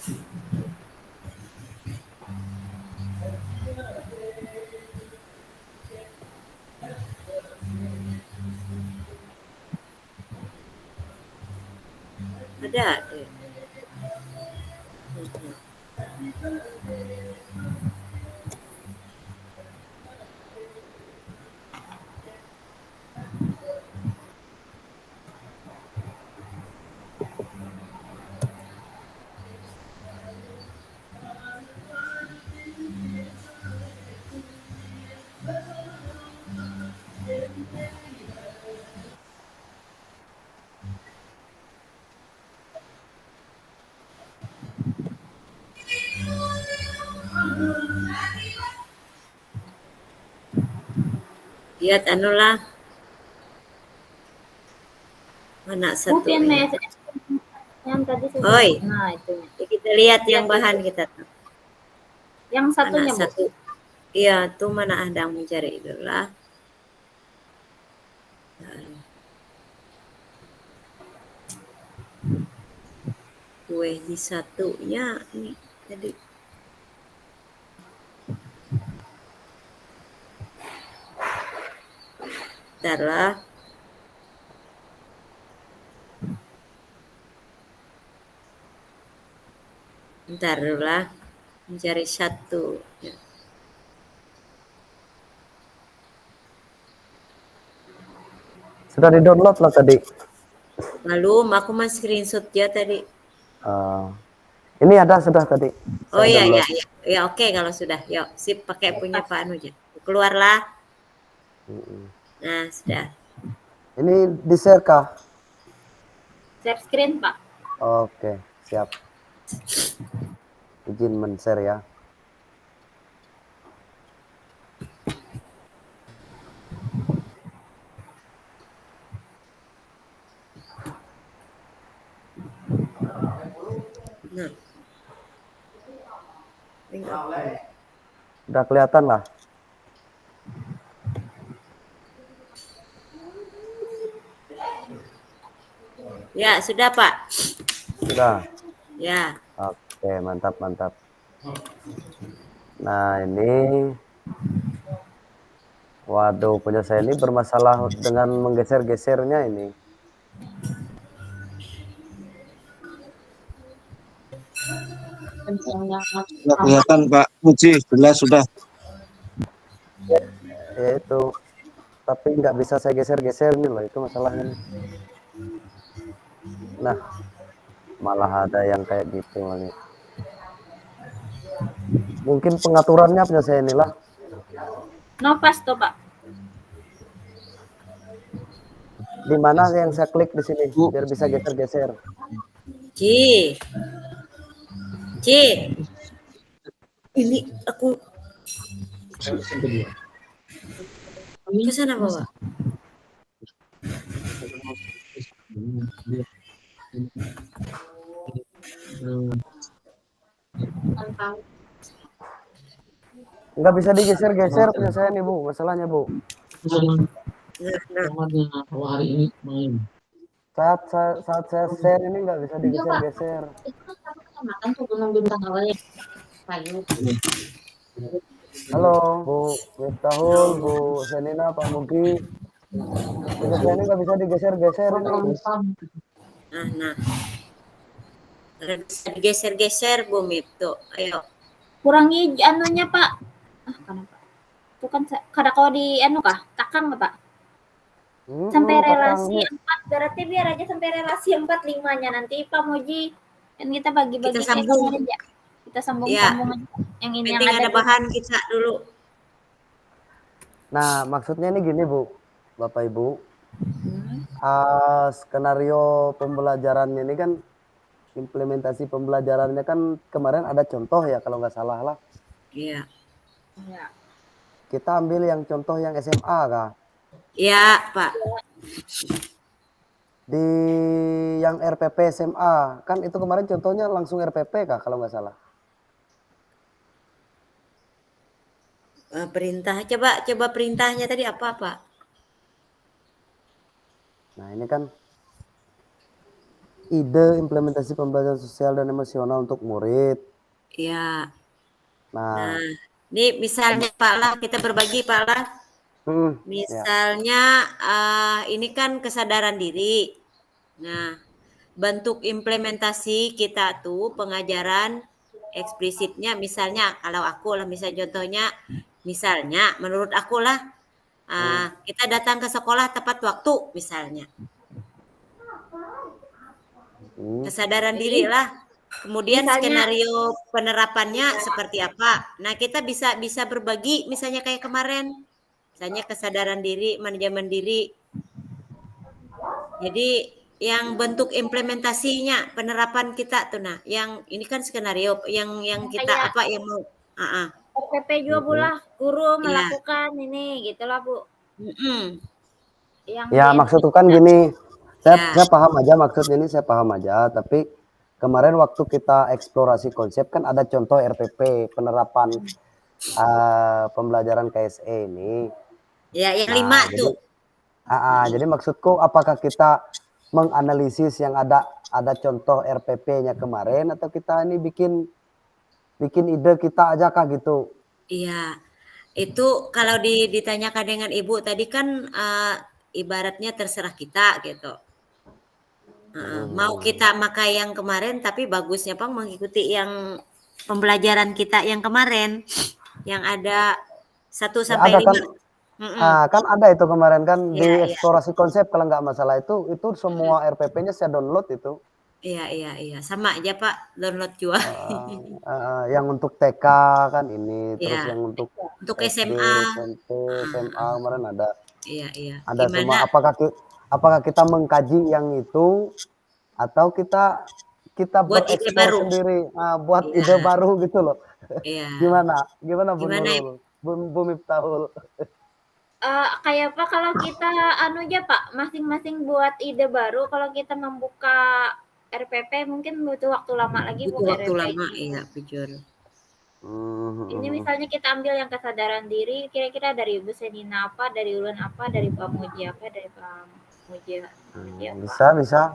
Ada. Lihat anulah. Mana satu Yang tadi sudah. Oi. Nah, itu. Kita lihat yang bahan kita tuh. Yang satunya, mana satu. Iya, tuh mana ada yang mencari itulah. Kue di satunya ini tadi. Bentar lah. Bentar lah. Mencari satu. Ya. Sudah di-download lah tadi. Belum, aku mau screenshot ya tadi. Ini ada sudah tadi. Oh iya, iya, iya. Ya oke kalau sudah. Yuk, sip pakai punya Pak Anu aja. Keluarlah. Nah, sudah. Ini di-share kah? Share screen, Pak. Oke, siap. Izin men-share ya. Nah. Udah kelihatan lah. Ya, sudah Pak. Sudah. Ya. Oke, mantap, mantap. Nah, ini waduh, punya saya ini bermasalah dengan menggeser-gesernya ini. Sudah kelihatan Pak Muji, jelas sudah. Ya itu, tapi nggak bisa saya geser-geser nih loh, itu masalahnya nih. Nah, malah ada yang kayak gitu nih. Mungkin pengaturannya punya saya inilah. Nafas tuh Pak. Di mana yang saya klik di sini biar bisa geser-geser. Ci. Ini aku ke sana bawa. Nggak bisa digeser-geser punya saya nih Bu, masalahnya Bu. Kalau hari ini main. Saat saya share ini nggak bisa digeser-geser. Makan tuh belum bintang awalnya. Halo Bu Miftahul, Bu Senina, Pak Mugi. Punya saya ini nggak bisa digeser-geser ini. Nah. Bisa digeser-geser Bu Mipto. Ayo. Kurangi anunya Pak. Kenapa? Itu kan kada kau di anu kah? Takang nggak Pak? Sampai relasi 4, berarti biar aja sampai relasi 4 5-nya nanti Pak Muji. Kan kita bagi-bagi kita sambung aja. Kita sambung-sambung aja. Yang ini penting yang ada bahan kita dulu. Nah, maksudnya ini gini Bu, Bapak Ibu. Skenario pembelajarannya ini kan implementasi pembelajarannya kan kemarin ada contoh ya kalau nggak salah lah. Iya. Kita ambil yang contoh yang SMA kah? Iya Pak. Di yang RPP SMA kan itu kemarin contohnya langsung RPP kah kalau nggak salah? Perintah coba perintahnya tadi apa Pak? Nah ini kan ide implementasi pembelajaran sosial dan emosional untuk murid. Ya. Nah, Nah, ini misalnya Pak Lah, kita berbagi Pak Lah. ya. Misalnya ini kan kesadaran diri. Nah, bentuk implementasi kita tuh pengajaran eksplisitnya misalnya kalau aku lah misalnya contohnya misalnya menurut aku lah kita datang ke sekolah tepat waktu misalnya. Kesadaran diri lah. Kemudian Misalnya- skenario penerapannya seperti apa. Nah, kita bisa berbagi misalnya kayak kemarin. Misalnya kesadaran diri, manajemen diri. Jadi yang bentuk implementasinya penerapan kita tuh nah, yang ini kan skenario yang kita Kayak- apa yang mau RPP juga Bu lah, guru Iya. melakukan ini gitulah Bu. Yang Ya maksudku kan gini, Ya. saya paham aja maksud ini, saya paham aja. Tapi kemarin waktu kita eksplorasi konsep kan ada contoh RPP penerapan pembelajaran KSE ini. Ya, yang Nah, 5 tuh. Jadi maksudku apakah kita menganalisis yang ada contoh RPP-nya kemarin atau kita ini bikin ide kita aja kah gitu? Iya. Itu kalau ditanyakan dengan Ibu tadi kan ibaratnya terserah kita gitu. Mau kita makai yang kemarin tapi bagusnya Pang mengikuti yang pembelajaran kita yang kemarin yang ada 1 sampai 5. Kan ada itu kemarin kan Iya, di iya. eksplorasi konsep kalau nggak masalah itu semua RPP-nya saya download itu. Iya. Sama aja Pak, download juga. Yang untuk TK kan ini, terus Iya. yang untuk SD, SMA. SMP, SMA kemarin ada. Iya. Ada semua. Gimana? Apakah kita mengkaji yang itu atau kita Buat ide bereksplor baru. sendiri, buat Iya. ide baru gitu loh. Iya. Gimana Bu Nurul? Bu Miftahul? Kayak apa kalau kita anu aja Pak, masing-masing buat ide baru, kalau kita membuka RPP mungkin butuh waktu lama lagi Bu. Butuh waktu lama, iya, jujur. Ini misalnya kita ambil yang kesadaran diri, kira-kira dari Bu Senina apa, dari Ulun apa, dari Pak Muji apa, dari Pak Muji apa. Bisa.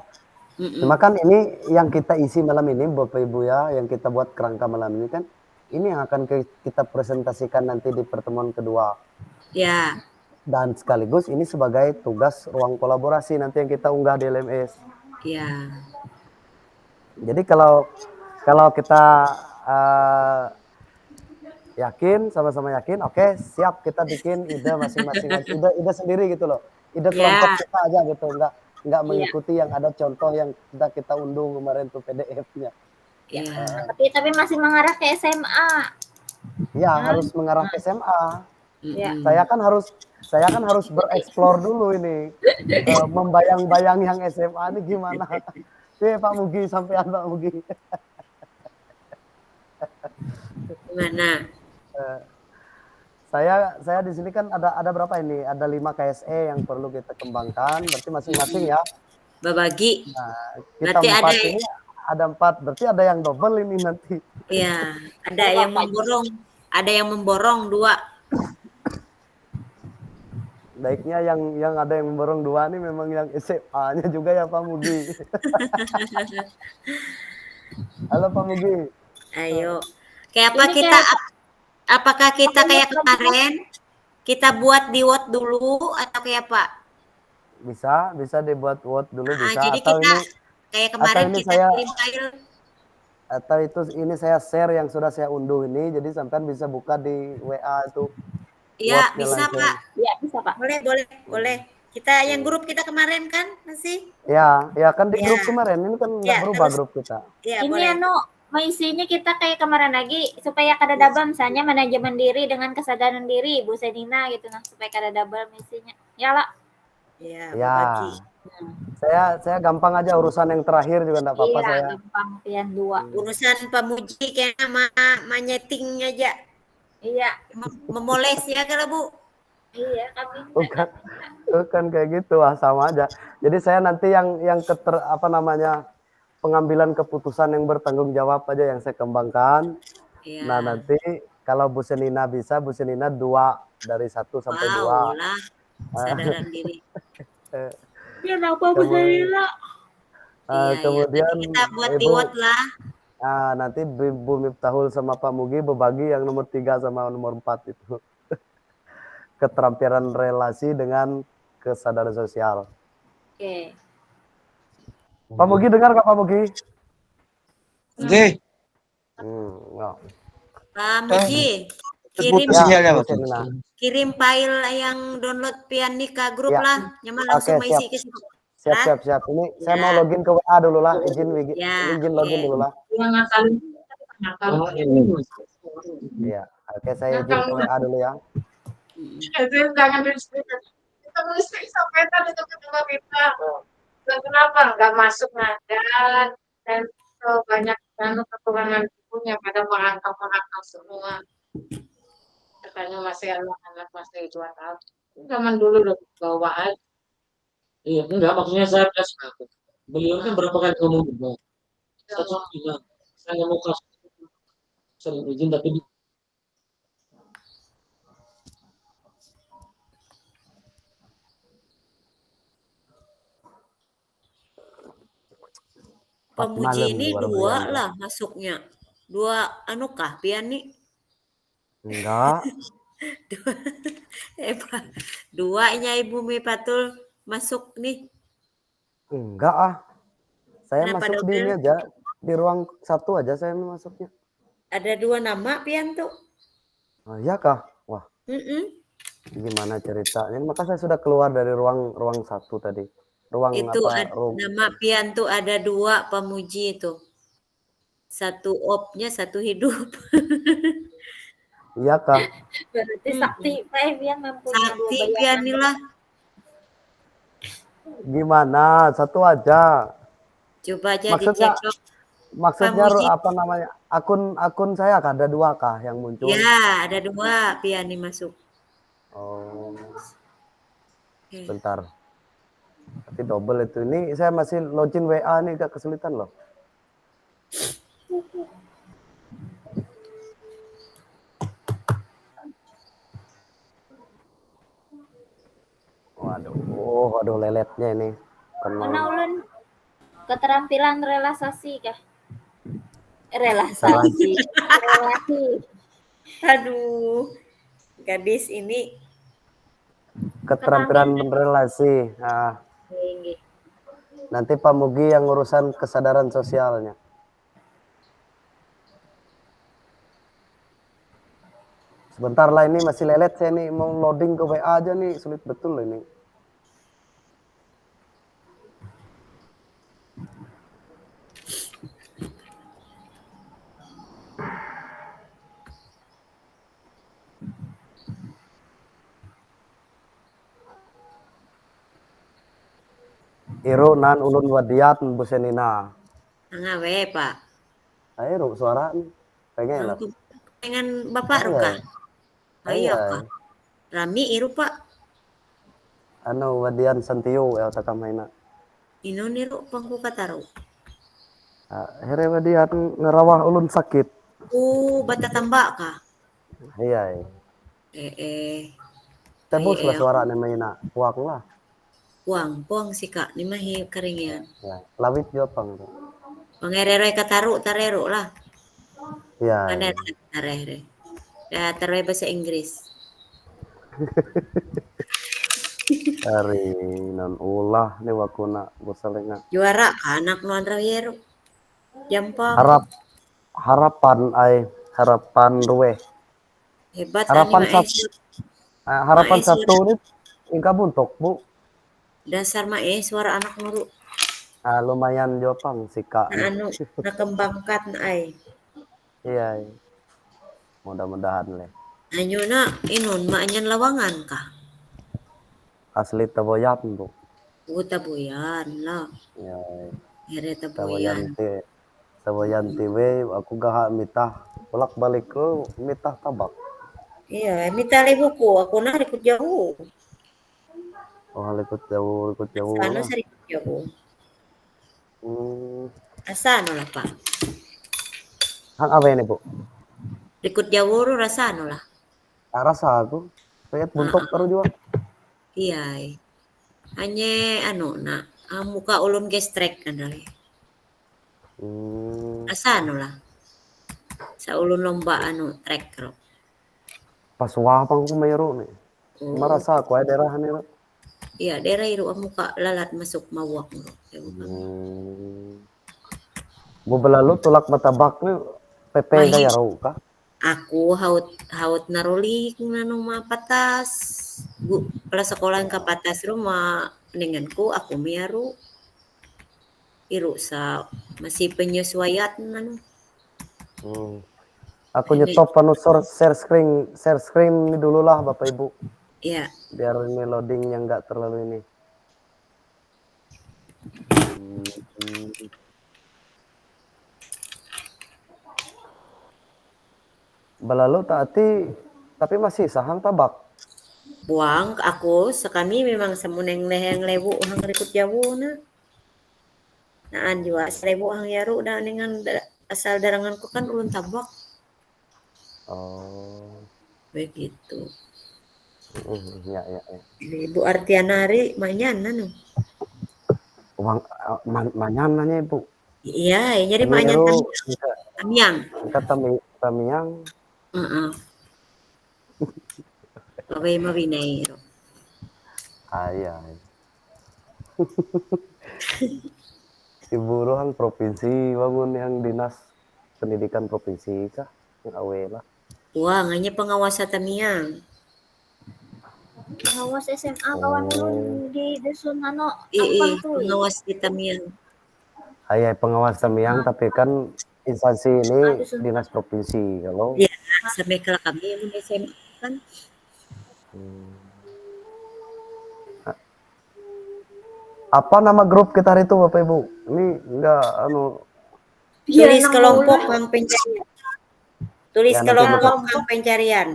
Cuma kan ini yang kita isi malam ini Bapak Ibu ya, yang kita buat kerangka malam ini kan, ini yang akan kita presentasikan nanti di pertemuan kedua. Ya. Dan sekaligus ini sebagai tugas ruang kolaborasi nanti yang kita unggah di LMS. Ya. Jadi kalau kita yakin, sama-sama yakin, oke, siap kita bikin ide masing-masing, ide sendiri gitu loh, ide kelompok kita aja gitu, nggak mengikuti yang ada contoh yang sudah kita unduh kemarin tuh PDF-nya. Ya. Tapi masih mengarah ke SMA. Ya harus mengarah ke SMA. Ya. Saya kan harus bereksplor dulu ini, membayang-bayang yang SMA ini gimana. Pak Mugi, sampean Pak Mugi. Gimana? Saya di sini kan ada berapa ini? Ada 5 KSE yang perlu kita kembangkan. Berarti masing-masing ya. Berbagi. Nah, kita berarti 4 ini ada 4. Berarti ada yang double ini nanti. Iya, ada yang memborong. Ada yang memborong 2. Baiknya yang ada yang memborong 2 nih memang yang SMA-nya juga ya Pak Mugi. Halo Pak Mugi. Ayo. Kayak apa kita apakah kita kayak kemarin kita buat di Word dulu atau kayak apa? Bisa dibuat Word dulu bisa. Jadi atau kita ini kayak kemarin ini kita kirim file. Atau ini saya share yang sudah saya unduh ini, jadi sampean bisa buka di WA itu. Iya, bisa Pak. Iya, bisa Pak. Boleh. Kita yang grup kita kemarin kan masih? Ya kan di grup kemarin, ini kan nggak berubah grup kita. Ya, ini isinya kita kayak kemarin lagi, supaya kada double misalnya manajemen diri dengan kesadaran diri Bu Senina gitu nah, supaya kada double misinya. Ya lah. Iya, saya gampang aja urusan yang terakhir juga enggak apa-apa saya. Iya, gampang pian 2. Urusan pemuji kayak nyeting aja. Iya. Memoles ya kalau Bu. Iya, kami. Bukan kayak gitu, sama aja. Jadi saya nanti yang pengambilan keputusan yang bertanggung jawab aja yang saya kembangkan. Ya. Nah nanti kalau Bu Senina bisa, Bu Senina 2 dari 1 sampai 2. Kesadaran diri. Kenapa Bu Senina? Iya, kemudian nanti kita buat Ibu, reward lah. nanti Bu Miftahul sama Pak Mugi berbagi yang nomor 3 sama nomor 4 itu. Keterampilan relasi dengan kesadaran sosial. Oke. Pak Mugi dengar nggak Pak Mugi? Oke, Nggak. Pak Muji, putus Ya, sinyalnya, Bu Pak. Shenina. kirim file yang download Pianik ke grup Ya. lah. Nyaman Oke, langsung siap. isi ke situ. Siap, Lah. siap, siap. Ini saya Ya. mau login ke WA dulu lah. Ya, Izin login oke. dulu lah. Yang ngakalin, ngakal. Oh, ini. Iya. Oke, saya izin ke WA dulu ya. Itu jangan di-speaker. Kita mesti sampaikan itu ke teman kita. Dan kenapa nggak masuk ngajar dan banyak kekurangan punya pada merangkap semua. Katanya masih anak-anak masih 2 tahun. Zaman dulu udah bawa aja. Iya, enggak, maksudnya saya tes aku. Beliau kan berapa kali ngomong juga. Satu bilang, saya nggak mau kasih sering izin, tapi Pemuji malam ini baru 2 beliau. lah masuknya. 2 anu kah Pianik? Enggak. Pak. 2-nya Ibu Mifatul masuk nih. Enggak ah. Saya Kenapa masuk di double? ini aja. Di ruang 1 aja saya masuknya. Ada 2 nama Pian tuh. Oh, iya kah? Wah, Mm-mm. gimana ceritanya? Maka saya sudah keluar dari ruang 1 tadi. Ruang Itu apa? nama Pian tuh ada 2 pemuji itu. 1 off-nya, 1 hidup. Iya kah? Berarti sakti Pak Evian mempunyai 2 Sakti bayangan. Pian lah. Gimana? 1 aja. Coba aja Maksudnya dicek. Maksudnya Pamuji. apa namanya? Akun saya kah ada 2 kah yang muncul? Ya, ada 2 Pian nih masuk. Oh, Oke. bentar. Tapi double itu. Ini saya masih login WA nih agak kesulitan loh. Waduh leletnya ini. Mana ulun keterampilan relasi kah? Relasi. Aduh. Gadis ini Keterampilan relasi. Nah, Nggih. nanti Pak Mugi yang urusan kesadaran sosialnya. Sebentar lah, ini masih lelet saya nih, mau loading ke WA aja nih, sulit betul loh ini. Iro nan ulun wadiat Bu Senina. ngawe Pak. Ayo suara nih. Pengen lah. Dengan Bapak Ruka. Ayo Kak. Rami iru Pak. Ano wadian santiyo ya takamaina. Ino niru pangku kataru. Here wadian ngerawah ulun sakit. Bata tambak kah? Iya. Tebus lah suara ni maina. Puak lah. Puang sih Kak. Ni mahi keringian. Ya, lawit jopang. Pangereroy kataru tarero lah. Iya. Ada tarere. Ya taroy bahasa Inggris. Dari non ulah ni wakuna bosalenga. Juara anak nuan rawero. Jampang. Harapan ruwe. Hebat Harapan ani harapan satu ini ingka buntok Bu. Dasar suara anak nuru. Lumayan jopang sika. Nakembangkan ay. Iya. Mudah-mudahan leh. Anyo na inon maanyan lawangan ka. Asli taboyan Bu. Taboyan lah. Ya. Here taboyan. Taboyan tiwe aku gaha mitah. Bolak balik ke mitah tabak. Iya, mitali buku. Aku na ikut jauh. Oh, ikut jauh. Sana sa ikut jauh. Asano lah Pak. Hang apa ini Bu? Ikut jauh rasano lah. Rasa aku. Kayak buntok taruh juga. Iya. Hanya na muka ulun gestrek kan dari. Asa anu lah. Sa ulun lomba anu trek ro. Pas wapang ko mayro nih. Oh, Marasa ko ay derahan nila. iya daerah iru muka lalat masuk mawak ro. Bu belalu tulak matabak nih pepe Mahis. gaya raw ka. Aku haut naroli nganu mah patas. Pala sekolah ka patas rumah ninganku aku miaru. Iru sa masih penyesuaian anu. Aku nyetop anu share screen ini dulu lah Bapak Ibu. Iya. Biar ini loadingnya nggak terlalu ini. Belalu tapi masih sahang tabak. Buang aku sekami memang semuneng leheng lewu hang rikut jauh na. Naan juga seribu hang yaru dan dengan asal daranganku kan ulun tabak. Oh. Begitu. Ya. Ibu Artianari manyan anu. Uang manyan nanya Ibu. Iya, jadi manyan tamiang. Kata tamiang. Pawai mawinay. Iya. Ibu Rohan provinsi bangun yang dinas pendidikan provinsi kah? Yang awela. Wah, nganya pengawas tamiang. Pengawas SMA kawan di dusun anu pengawas di tamiang. Ayah pengawas tamiang tapi kan instansi ini dinas provinsi kalau. Iya, sampai ke kami yang SMA kan. Apa nama grup kita hari itu Bapak Ibu? Ini enggak Tulis kelompok hang pencarian. Tulis Ya, kelompok hang pencarian.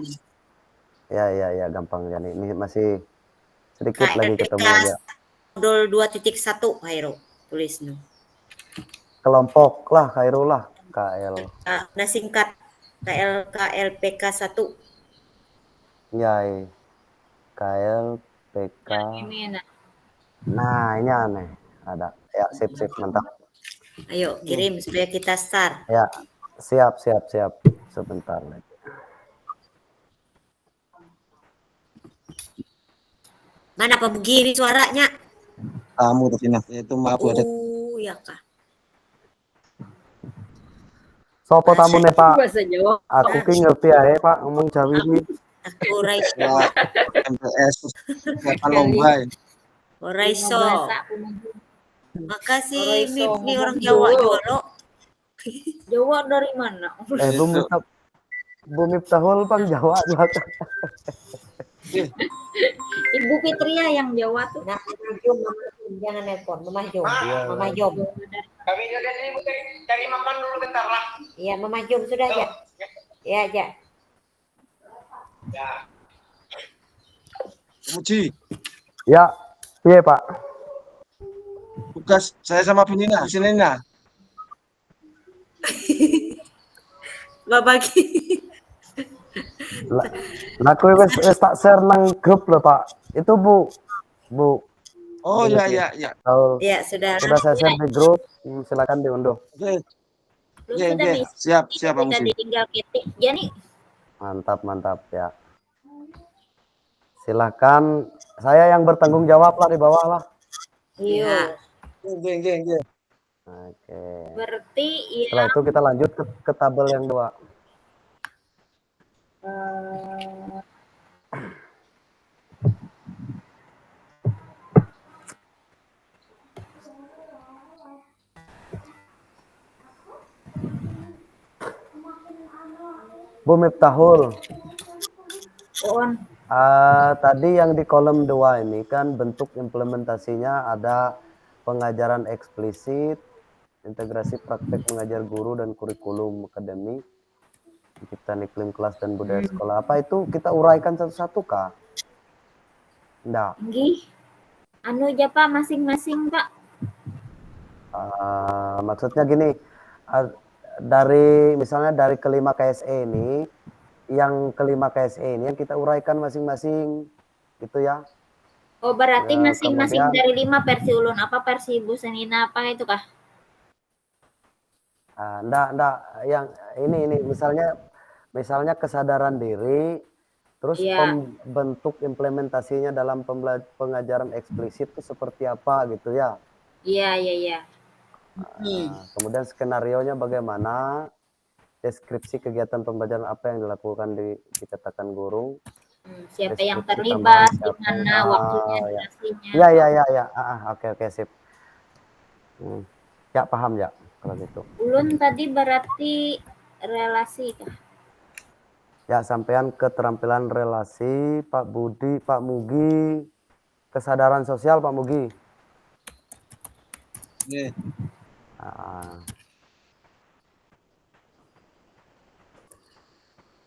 Ya gampang ya ini masih sedikit lagi ketemu aja. Modul 2.1 Hairo tulis no. Kelompok lah Khairul lah KL. Nah singkat KLPK 1. Ya, KLPK. Nah, ini aneh. Ada. Ya, sip mantap. Ayo kirim supaya kita start. Ya, siap. Sebentar lagi. Mana Pak begini suaranya? Kamu tuh Vina, itu maaf ada. Oh, ya kah. Sopo tamu nih Pak? Bahasa Jawa. Aku ki ngerti aja Pak ngomong Jawi ini. Aku Raiso. Ya, MPS siapa lomba. Raiso. Makasih ini orang Jawa lo. Jawa dari mana? Bu Miftahul Bang Jawa juga. Ibu Fitria yang Jawa tuh. Nah, jangan nelpon, Mama Jom. Kami juga ini cari makan dulu bentar lah. Iya, Mama Jom sudah aja. Ya aja. Ya. Muji, Ya, iya Pak. tugas saya sama Bunina, hasilnya. Babagi. Nah, aku wes tak share nang grup loh Pak. Itu Bu. Oh ya. Kalau Ya, sudah. sudah saya share di grup, silakan diunduh. Oke. Lu Oke. sudah bisa. Siap Bang Kita Muji. ditinggal ketik. Jadi Mantap ya. Silakan, saya yang bertanggung jawab lah di bawah lah. Iya. Oke. Oke. berarti Setelah itu kita lanjut ke tabel yang 2. Bu Miftahul. Tadi yang di kolom 2 ini kan bentuk implementasinya ada pengajaran eksplisit, integrasi praktek mengajar guru dan kurikulum akademik, penciptaan iklim kelas dan budaya sekolah. Apa itu kita uraikan satu-satu kah? Enggak. Nggih. Anu aja Pak masing-masing Pak. Maksudnya gini, misalnya dari kelima KSE ini, yang kelima KSE ini yang kita uraikan masing-masing gitu ya. Oh berarti Ya, masing-masing kemudian- dari 5 versi ulun apa versi Ibu Senina apa itu kah? Enggak, yang ini misalnya kesadaran diri, terus Iya. bentuk implementasinya dalam pengajaran eksplisit itu seperti apa gitu ya. Iya. Kemudian skenarionya bagaimana, deskripsi kegiatan pembelajaran apa yang dilakukan dikatakan guru, Siapa yang deskripsi tambahan terlibat, di siapa yang mana waktunya, durasinya. ya. Oke, sip. Ya, paham ya kalau gitu. Ulun tadi berarti relasi kah? Ya, sampean keterampilan relasi, Pak Budi, Pak Mugi, kesadaran sosial Pak Mugi. Oke.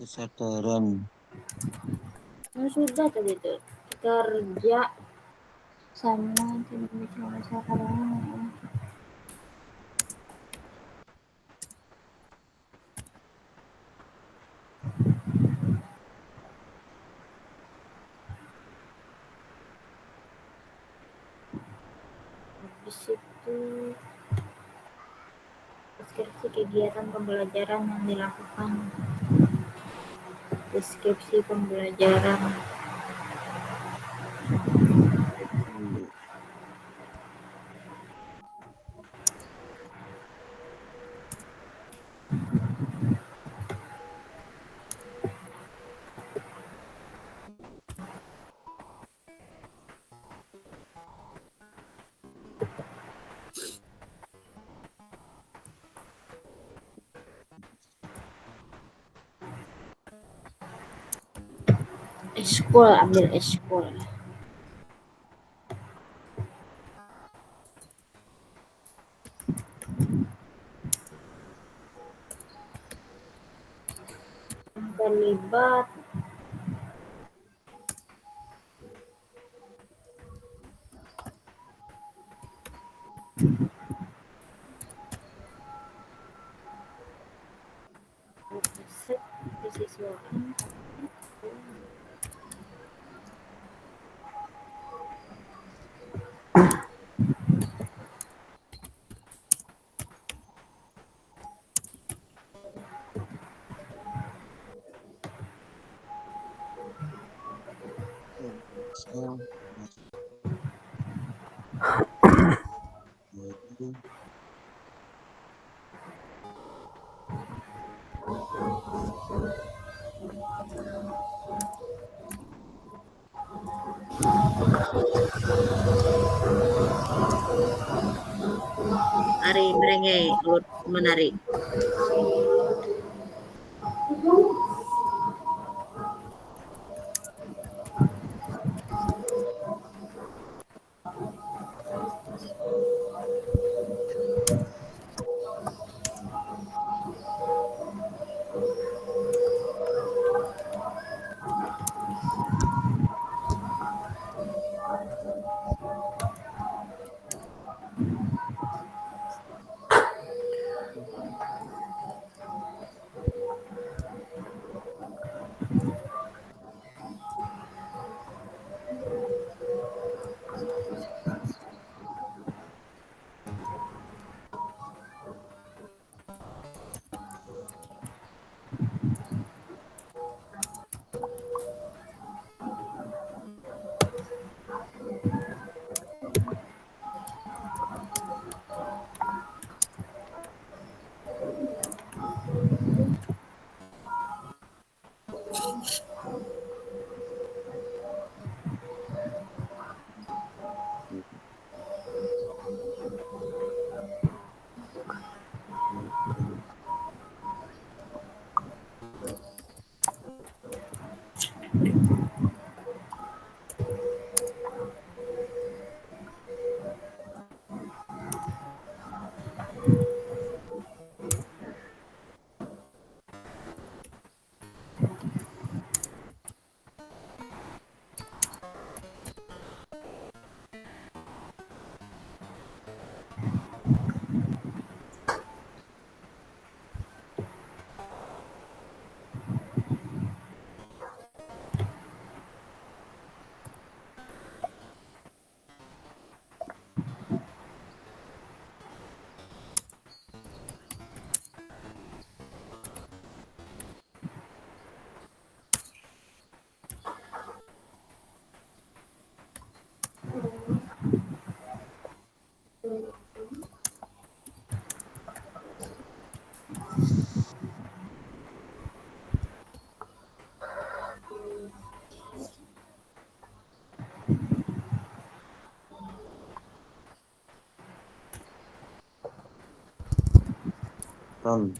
Kesadaran. Sudah tadi itu kerja sama habis itu deskripsi kegiatan pembelajaran yang dilakukan, deskripsi pembelajaran. Eskul, ambil eskul. Terlibat disiswakan. Ari merengek, menarik. Non.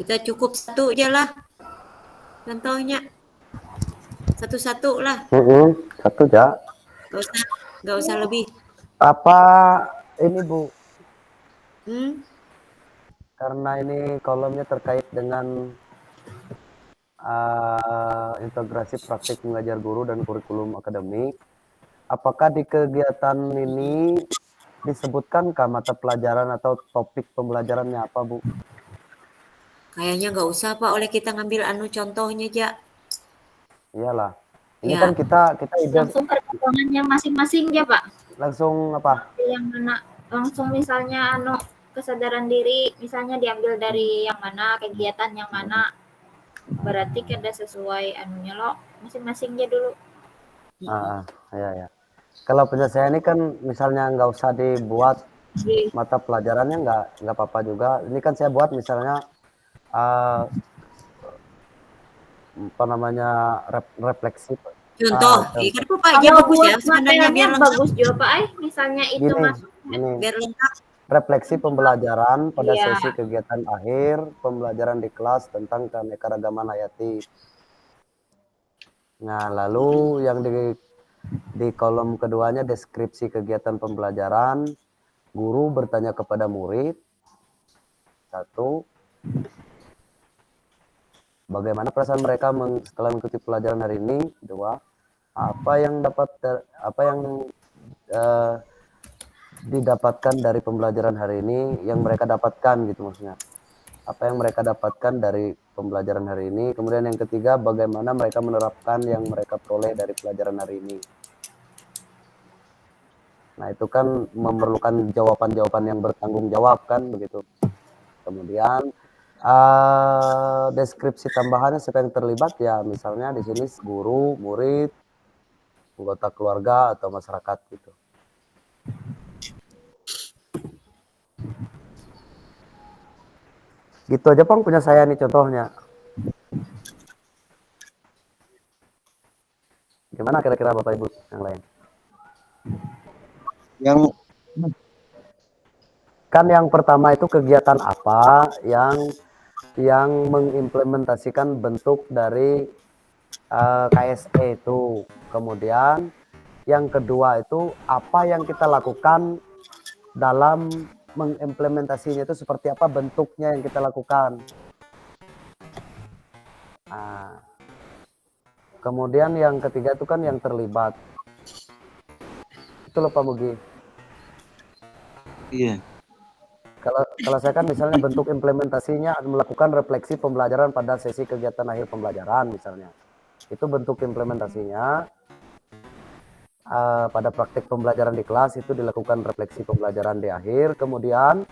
Kita cukup satu aja lah. Contohnya. Satu-satu lah. Satu aja. Nggak usah lebih. Apa ini Bu? Karena ini kolomnya terkait dengan integrasi praktik mengajar guru dan kurikulum akademik. Apakah di kegiatan ini disebutkankah mata pelajaran atau topik pembelajarannya apa Bu? Kayaknya nggak usah Pak, oleh kita ngambil contohnya aja. Iyalah. Ini Ya. kan kita Langsung ke ruangannya masing-masing ya Pak. langsung apa? Yang mana langsung misalnya kesadaran diri misalnya diambil dari yang mana, kegiatan yang mana, berarti ada sesuai anunya loh, masing-masing aja dulu. Ya. Kalau penyelesaian ini kan misalnya nggak usah dibuat mata pelajarannya, nggak apa-apa juga. Ini kan saya buat misalnya apa namanya refleksi. Contoh, kan Pak aja bagus ya sebenarnya biar lengkap. Bagus juga Pak, misalnya itu Gini, masuk Biar lengkap. refleksi pembelajaran pada Iya. sesi kegiatan akhir pembelajaran di kelas tentang keanekaragaman hayati. Nah, lalu yang di kolom keduanya deskripsi kegiatan pembelajaran, guru bertanya kepada murid. 1. Bagaimana perasaan mereka setelah mengikuti pelajaran hari ini? 2. Apa yang didapatkan dari pembelajaran hari ini, yang mereka dapatkan gitu maksudnya. Apa yang mereka dapatkan dari pembelajaran hari ini. Kemudian yang ketiga, bagaimana mereka menerapkan yang mereka peroleh dari pelajaran hari ini. Nah, itu kan memerlukan jawaban-jawaban yang bertanggung jawab kan begitu. Kemudian deskripsi tambahannya siapa yang terlibat ya, misalnya di sini guru, murid, anggota keluarga atau masyarakat gitu. Gitu aja Pang punya saya nih contohnya. Gimana kira-kira Bapak Ibu yang lain? Kan yang pertama itu kegiatan apa yang mengimplementasikan bentuk dari KSE itu. Kemudian yang kedua itu apa yang kita lakukan dalam mengimplementasinya, itu seperti apa bentuknya yang kita lakukan. Nah, kemudian yang ketiga itu kan yang terlibat. Itu loh Pak Mugi. Iya. Kalau saya kan misalnya bentuk implementasinya melakukan refleksi pembelajaran pada sesi kegiatan akhir pembelajaran misalnya. Itu bentuk implementasinya. Pada praktik pembelajaran di kelas itu dilakukan refleksi pembelajaran di akhir. Kemudian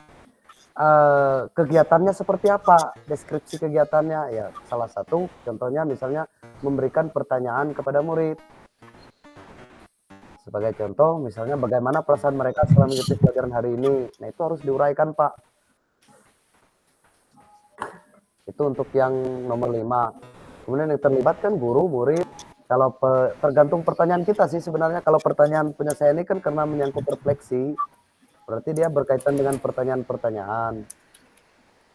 kegiatannya seperti apa, deskripsi kegiatannya ya, salah satu contohnya misalnya memberikan pertanyaan kepada murid. Sebagai contoh misalnya bagaimana perasaan mereka setelah mengikuti pelajaran hari ini, nah itu harus diuraikan Pak. Itu untuk yang nomor 5. Kemudian yang terlibat kan guru, murid. Kalau tergantung pertanyaan kita sih sebenarnya. Kalau pertanyaan punya saya ini kan karena menyangkut refleksi, berarti dia berkaitan dengan pertanyaan-pertanyaan.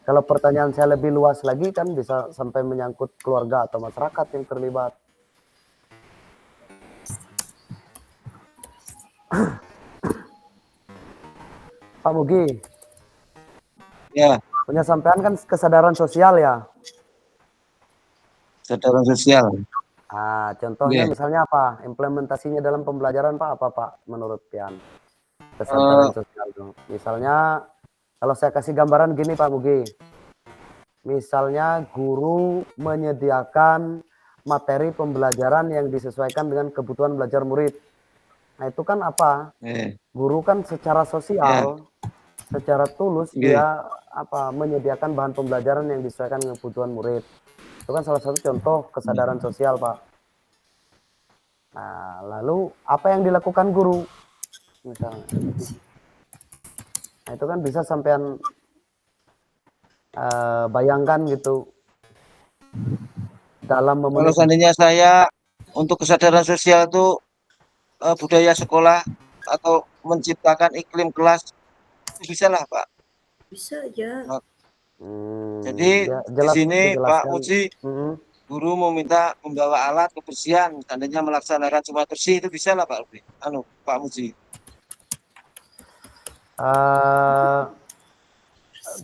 Kalau pertanyaan saya lebih luas lagi kan bisa sampai menyangkut keluarga atau masyarakat yang terlibat. Pak Mugi. Ya, Punya sampean kan kesadaran sosial ya. kesadaran sosial. Contohnya misalnya apa? Implementasinya dalam pembelajaran Pak apa Pak menurut Pian? Kesadaran sosial itu. Misalnya kalau saya kasih gambaran gini Pak Mugi. Misalnya guru menyediakan materi pembelajaran yang disesuaikan dengan kebutuhan belajar murid. Nah, itu kan apa? Guru kan secara sosial, secara tulus dia menyediakan bahan pembelajaran yang disesuaikan dengan kebutuhan murid. Itu kan salah satu contoh kesadaran sosial, Pak. Nah, lalu apa yang dilakukan guru? Misalnya. Nah, itu kan bisa sampean bayangkan gitu. Dalam Kalau seandainya saya untuk kesadaran sosial itu budaya sekolah atau menciptakan iklim kelas, bisa lah Pak. Bisa aja. Jadi di sini Pak Muji, guru meminta membawa alat kebersihan, seandainya melaksanakan Jumat bersih itu bisa lah Pak Pak Muji.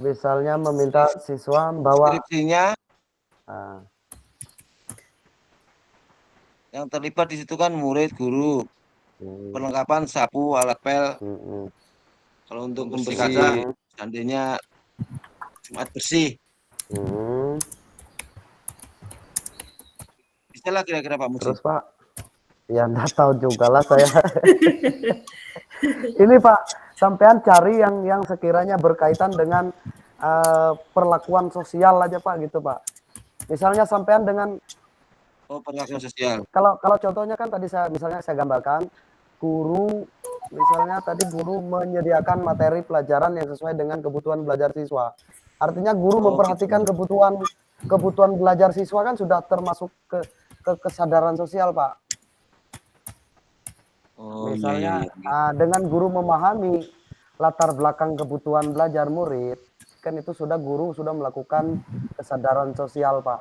Misalnya meminta siswa membawa skripsinya, yang terlibat di situ kan murid, guru, perlengkapan sapu, alat pel. Kalau untuk membersihkan, seandainya Jumat bersih, bisa lah kira-kira Pak Muji. Terus Pak, ya enggak tahu juga lah saya. Ini Pak, sampean cari yang sekiranya berkaitan dengan perlakuan sosial aja Pak gitu Pak. Misalnya sampean dengan perlakuan sosial. Kalau contohnya kan tadi saya gambarkan guru, misalnya tadi guru menyediakan materi pelajaran yang sesuai dengan kebutuhan belajar siswa. Artinya guru memperhatikan kebutuhan belajar siswa kan sudah termasuk ke kesadaran sosial Pak. Misalnya dengan guru memahami latar belakang kebutuhan belajar murid, kan itu guru sudah melakukan kesadaran sosial Pak.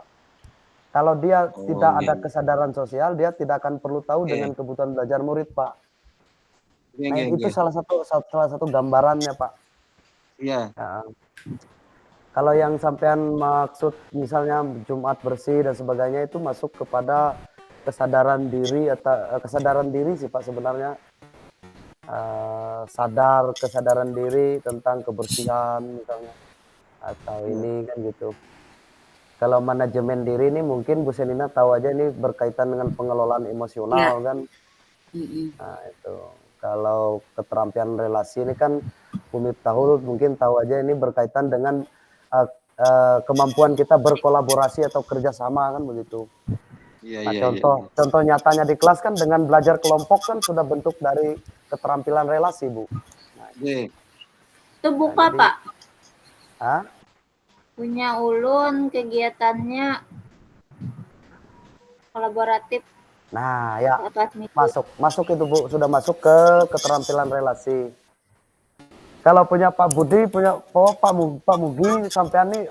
Kalau dia tidak ada kesadaran sosial, dia tidak akan perlu tahu dengan kebutuhan belajar murid Pak. Nah, itu salah satu gambarannya Pak. Iya. Kalau yang sampean maksud misalnya Jumat bersih dan sebagainya itu masuk kepada kesadaran diri atau kesadaran diri sih Pak sebenarnya. Kesadaran diri tentang kebersihan misalnya atau ini kan gitu. Kalau manajemen diri ini mungkin Bu Senina tahu aja ini berkaitan dengan pengelolaan emosional kan. Nah, itu. Kalau keterampilan relasi ini kan Bu Miftahul mungkin tahu aja ini berkaitan dengan kemampuan kita berkolaborasi atau kerjasama kan begitu. Contoh nyatanya di kelas kan dengan belajar kelompok kan sudah bentuk dari keterampilan relasi Bu. Nah, itu buka Pak. Punya ulun kegiatannya kolaboratif. Nah ya masuk itu Bu, sudah masuk ke keterampilan relasi. Kalau punya Pak Budi, punya Pak Mugi, sampean nih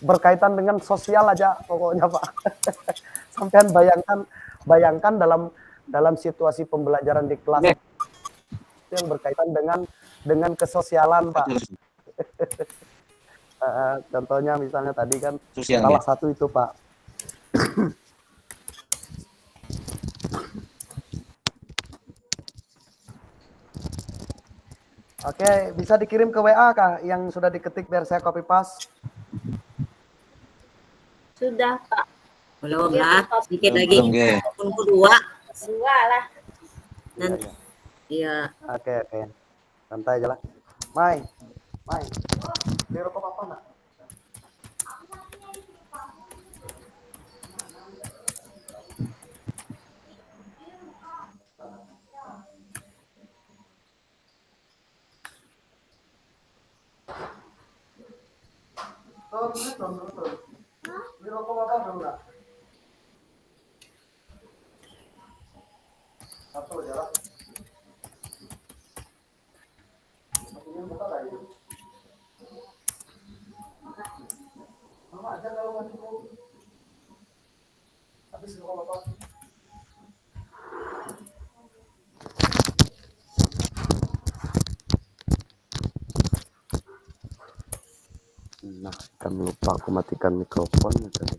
berkaitan dengan sosial aja pokoknya Pak. Sampean bayangkan dalam situasi pembelajaran di kelas yang berkaitan dengan kesosialan Pak. Contohnya misalnya tadi kan salah satu itu Pak. Oke, bisa dikirim ke WA kah yang sudah diketik biar saya copy paste? Sudah Pak. Belum lah, sedikit lagi. Dua lah. Nanti. Iya. Oke. Santai aja lah. Mai. Di rokok apa nak? Di rokok apa dulu nak? Satu aja lah. Ini buka lagi. Mama aja kalau mati mau. Habis rokok apa? Nah, kan lupa aku matikan mikrofonnya tadi.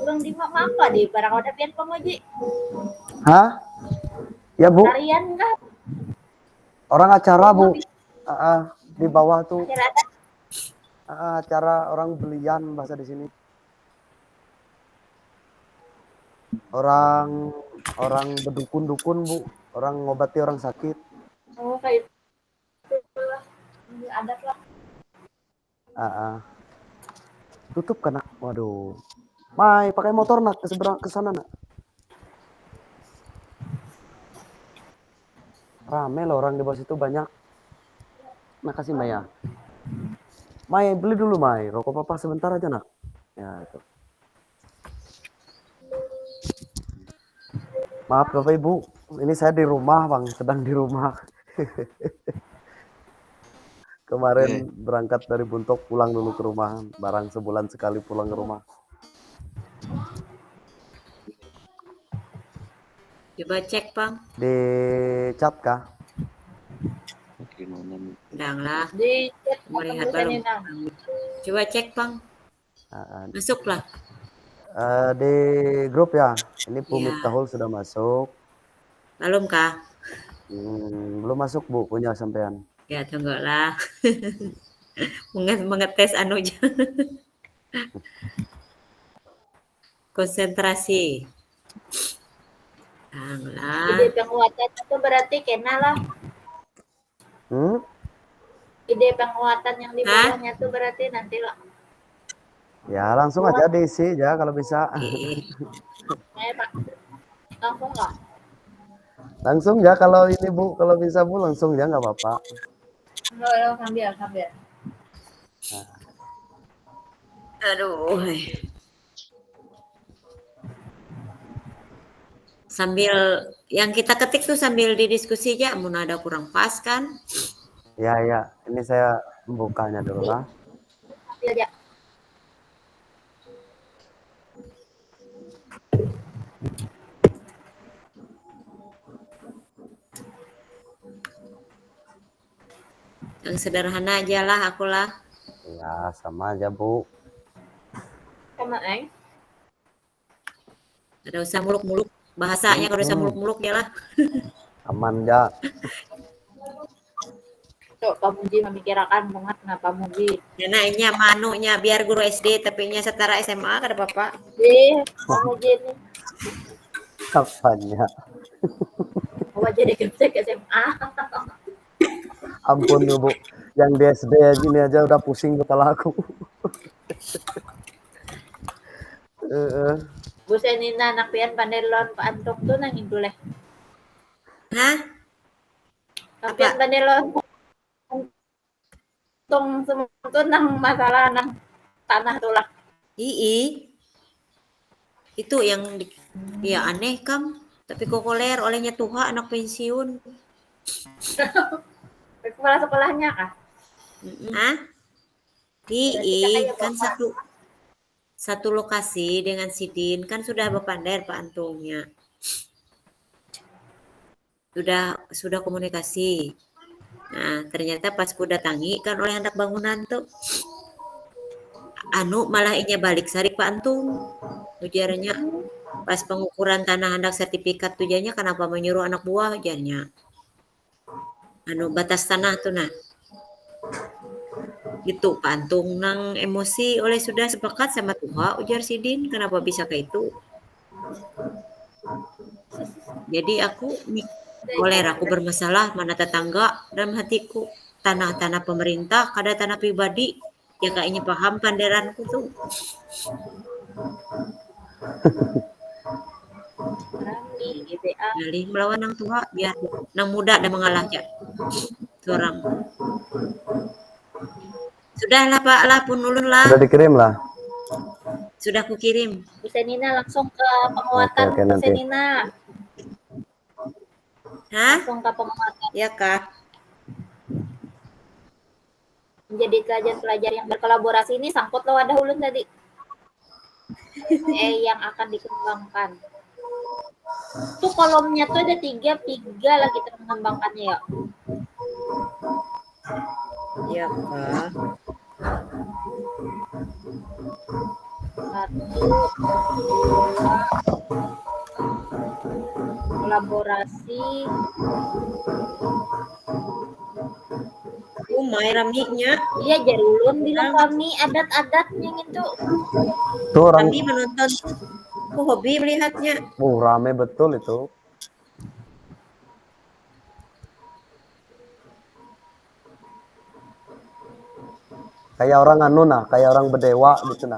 Kurang di apa di barang ada pian pemuji. Hah? Ya Bu, Tarian kah? orang acara Bu. Di bawah tuh Acara ada? acara orang belian bahasa di sini. Orang berdukun-dukun Bu, orang ngobati orang sakit. Oh kayak itu lah. Adat lah. Tutup kan nak? Waduh. Mai, pakai motor nak ke seberang ke sana nak. Rame loh orang di bawah situ banyak. Makasih Maya. Mai, beli dulu Mai. Rokok papa sebentar aja nak. Ya itu. Maaf Bapak Ibu, ini saya di rumah Bang, sedang di rumah. Kemarin berangkat dari Buntok, pulang dulu ke rumah. Barang sebulan sekali pulang ke rumah. Coba cek, Bang. Di chat kah? Ndang lah. Di chat Melihat belum. Coba cek, Bang. Masuklah. Di grup ya. Ini Ya. Pumiftahul sudah masuk. Belum kah? Belum masuk Bu, punya sampean. Ya, tunggulah. Mengetes anunya. Konsentrasi. Tanglah. Ide penguatan itu berarti kena lah. Ide penguatan yang di bawahnya tuh berarti nanti lah. Ya langsung aja diisi ya kalau bisa. Pak. Langsung nggak? Langsung ya kalau ini Bu, kalau bisa Bu langsung ya nggak apa-apa. Nggak, sambil. Nah, Aduh. Sambil yang kita ketik tuh sambil didiskusi aja, mun ada kurang pas kan. ya ya, ini saya bukanya dulu lah. Ambil aja. Yang sederhana aja lah aku lah. Ya, sama aja, Bu. Sama Ada usah muluk-muluk. Bahasanya kalau usah muluk-muluk ya lah. Aman ya. Tuh, Pak Muji memikirkan banget nah Pak Muji. Neneknya manunya biar guru SD tapi nya setara SMA kada apa-apa. Pak Muji ini Apanya? mau jadi gepsek SMA. Ampun Bu. Yang di SD ini aja udah pusing kepala aku. Bu Senina anak pian pandelon Pak Antok tuh nang induleh. Hah? Pian pandelon tong semua tuh nang masalah nang tanah tuh lah. Itu yang ya aneh kam. Tapi kokoler olehnya Tuha anak pensiun. Kepala sekolahnya kah? Hah? Kan satu lokasi dengan Sidin kan sudah berpandai Pak Antungnya. Sudah komunikasi. Nah, ternyata pas ku datangi kan oleh anak bangunan tuh. Malah inya balik sari Pak Antung. Ujarnya pas pengukuran tanah hendak sertifikat tujuannya kenapa menyuruh anak buah ujarnya. Batas tanah tuh nah. Gitu Pak Antung nang emosi oleh sudah sepakat sama Tuha ujar Sidin kenapa bisa kayak itu. Jadi aku bermasalah mana tetangga dalam hatiku tanah-tanah pemerintah kada tanah pribadi ya kayaknya paham panderanku tuh. Jadi melawan nang tua biar nang muda dan mengalah ya seorang. Sudahlah Pak lah pun ulun lah. Sudah dikirim lah. Sudah kukirim. Bu Senina langsung ke penguatan. Oke, Bu nanti. Senina. Hah? Langsung ke penguatan. Ya Kak. Menjadi kajian pelajar yang berkolaborasi ini sangkut lo wadah ulun tadi. Yang akan dikembangkan. Tuh kolomnya tuh ada tiga lah kita mengembangkannya ya. Ya Kak. Satu, dua, kolaborasi. Umay ramiknya. Iya jadi ulun bilang kami adat-adatnya gitu. Tuh orang Kami menonton. Aku hobi melihatnya. rame betul itu. Kayak orang kayak orang berdewa gitu nah.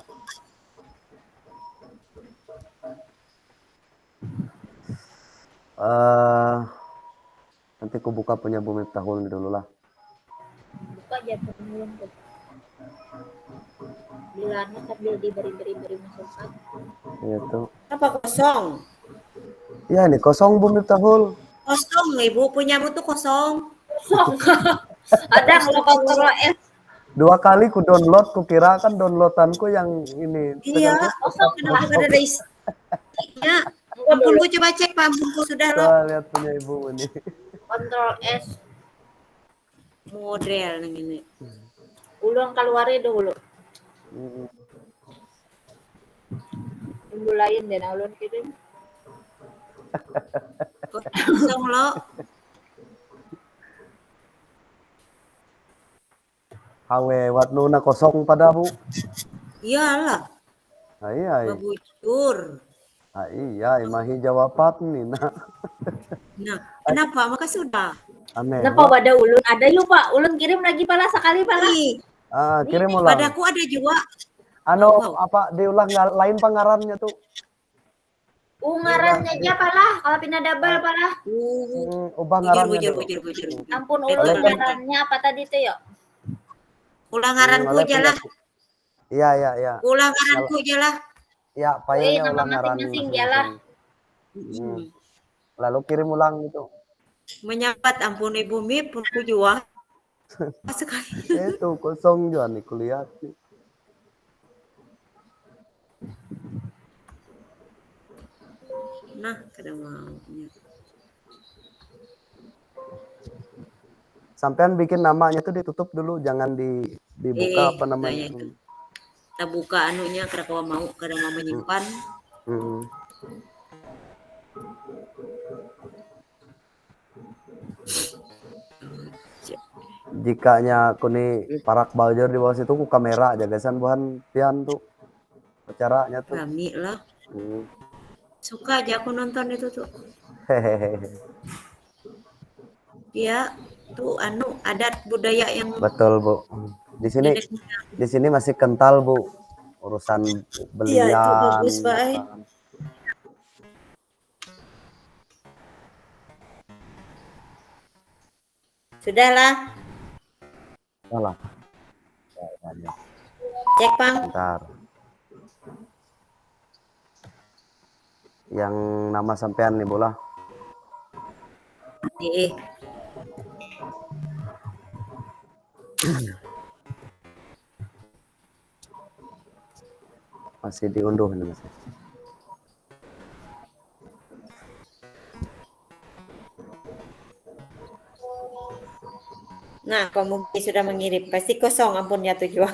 Nanti aku buka punya Bu Miftahul dulu lah. Buka aja ulun tuh. Bilangnya sambil diberi masukan. Gitu. Apa kosong? Ya ini kosong Bu Miftahul. Kosong, Ibu punyamu tuh kosong. Ada kalau kontrol S. 2 kali ku download, ku kira kan downloadanku yang ini. Iya, kosong kenapa kada ada isinya? Ampunku coba cek Pak ampunku sudah lo. Coba lihat punya Ibu ini. Kontrol S. Model yang ini. Ulun keluarin dulu. Dulu lain deh, nah ulun kirim. Kosong lo. Hawe watnuna kosong pada Bu. Iyalah, Ai. babujur. Iya, imahi jawaban nih nah. Nah, kenapa? Maka sudah. Aneh. Kenapa pada ulun? Ada yuk Pak, ulun kirim lagi pala sekali pala. Kirim ulang. Padaku ada juga. Apa diulang lain pengarannya tuh? Ngarannya aja pala, kalau pindah double pala. Ubah ngarannya. Bujur. Ampun ulun ngarannya apa tadi tuh yuk? Ulang ngaranku oleh aja lah. Iya, iya, iya. Ulang ngaranku aja lah. Ya, filenya nama ulang ngaran masing-masing jalan. Lalu kirim ulang gitu. Menyambat ampun ibu mi pun ku jual. Sekali. Itu kosong juga nih kuliah. Nah, kada mau. Sampean bikin namanya tuh ditutup dulu, jangan dibuka apa namanya. Itu. Kita buka anunya kada mau menyimpan. Jikanya aku nih parak belajar di bawah situ ku kamera jagasan buhan pian tuh acaranya tuh. Rami lah. Suka aja aku nonton itu tuh. Hehehe. Iya, tuh anu adat budaya yang Betul, Bu. Di sini masih kental, Bu. Urusan belian. Iya, itu bagus, Pak. Sudahlah. Salah. Cek, Bang. Bentar. Yang nama sampean nih, bola. Masih diunduh nih, Mas. Nah, Pemugi sudah mengirim. Pasti kosong ampunnya tujuan.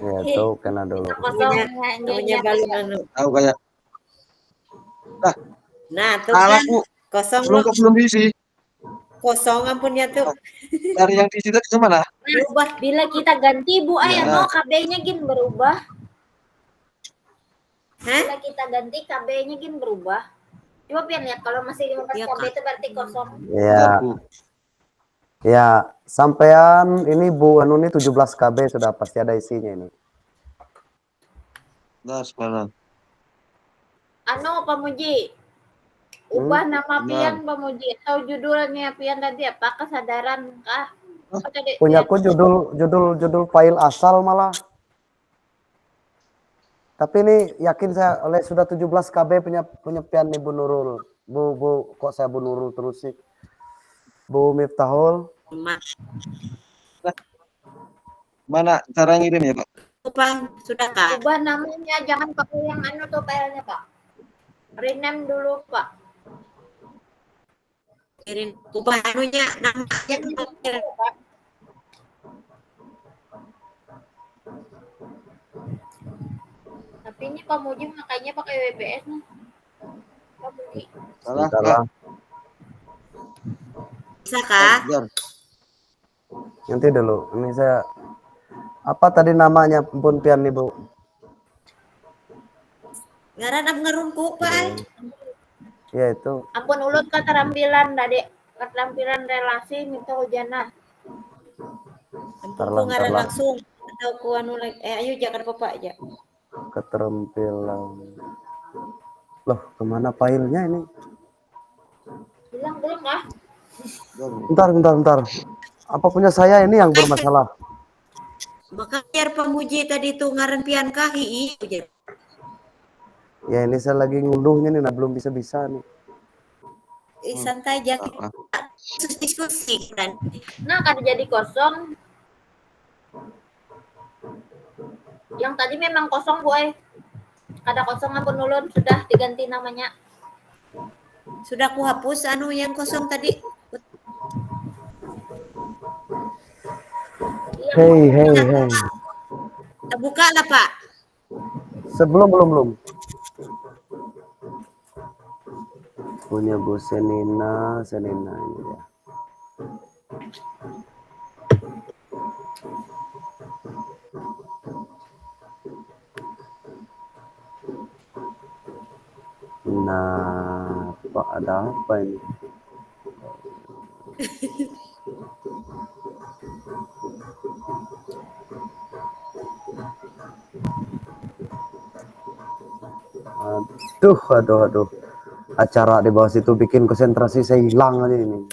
Ya, tuh kena dulu. Namanya balon anu. Tahu kayak. Nah, tuh kan kosong Belum diisi. kosong ampunnya tuh. Dari yang diisi tadi kemana? Berubah bila kita ganti Bu mau KB-nya gin berubah. Bila kita ganti KB-nya gin berubah. Coba pian lihat kalau masih 15 KB itu berarti kosong. Iya. Ya, sampean ini Bu anu nih 17 KB sudah pasti ada isinya ini. Nah, sekarang. Anu Pamuji. Ubah nama pian Pamuji atau judulnya pian tadi apa kesadaran kah? Punyaku judul file asal malah. Tapi ini yakin saya oleh sudah 17 KB punya pian nih Bu Nurul. Bu kok saya Bu Nurul terus sih. Bu Miftahul. Mana cara ngirim ya, Pak? Sudah Kak. Ubah namanya, jangan pakai yang anu tuh filenya, Pak. Rename dulu, Pak. Kirim ubah anunya namanya. Tapi ini Pak Muji makanya pakai WBS nih. Pak Muji. Salah. Bisa Kak? Nanti dulu. Ini saya apa tadi namanya pun pian nih Bu? Ngaran ngerungku Pak. Ya itu. Ampun ulut keterampilan tadi. Keterampilan relasi minta hujana. Ampun ngaran langsung atau ku anu ayo jangan Bapak aja. Keterampilan. Loh, kemana filenya ini? Bilang belum ah? Bentar. Apa punya saya ini yang bermasalah? Maka biar Pemuji tadi tuh ngaran pian kahi. Ya ini saya lagi ngunduhnya nih, belum bisa nih. Santai aja kita diskusi kan. Nah, kan jadi kosong. Yang tadi memang kosong, boy. Ada kosong ampun ulun sudah diganti namanya. Sudah ku hapus anu yang kosong tadi. Hey. Buka lah Pak. Belum. Punya Bu Senina ini ya. Nah, Pak ada apa ini? Aduh. Acara di bawah situ bikin konsentrasi saya hilang aja ini.